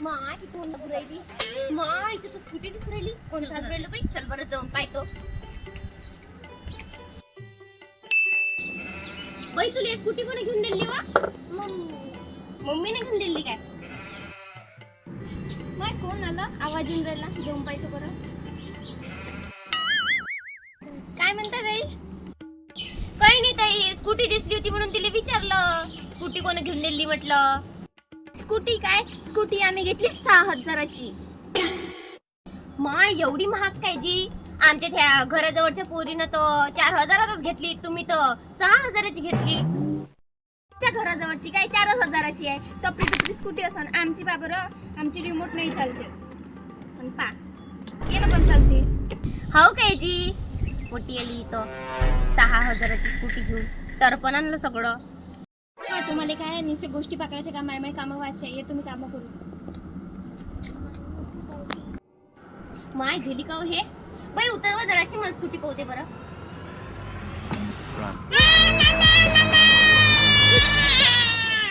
माय किती ऊन लागू राहिली. माय इथे तर स्कूटी दिसू राहिली. कोण चालू राहिलं बाई? चल बरं जाऊन पाहतो. बाई तुला स्कूटी कोणी घेऊन दिली वा? मम्मीने घेऊन दिली काय? माय कोण आलं? आवाज येऊन राहिला. जाऊन पाहतो बरं. काय म्हणता ताई? काही नाही ताई, स्कूटी दिसली होती म्हणून तिला विचारलं. स्कूटी कोणी घेऊन दिली म्हटलं. स्कूटी काय? स्कूटी आम्ही घेतली 6,000ची. माय एवढी महाग काय जी? आमच्या त्या घराजवळच्या पोरीनं तर 4,000तच घेतली. तुम्ही तर 6,000ची घेतली. त्या घराजवळची काय 4,000ची आहे. टपरी स्कूटी असन. आमची बाबर आमची रिमोट नाही चालते. पण पा येणं पण चालते. हो काय जी? मोठी आली इथं 6,000ची स्कूटी घेऊन तर पण आणलं सगळं. हा तुम्हाला काय नुसते गोष्टी पकडायचे काम आहे. कामं वाचाय ये तुम्ही कामं करू. माय गेली का हे? बाई उतरवा जराशी मला स्कूटी पोहते बरं.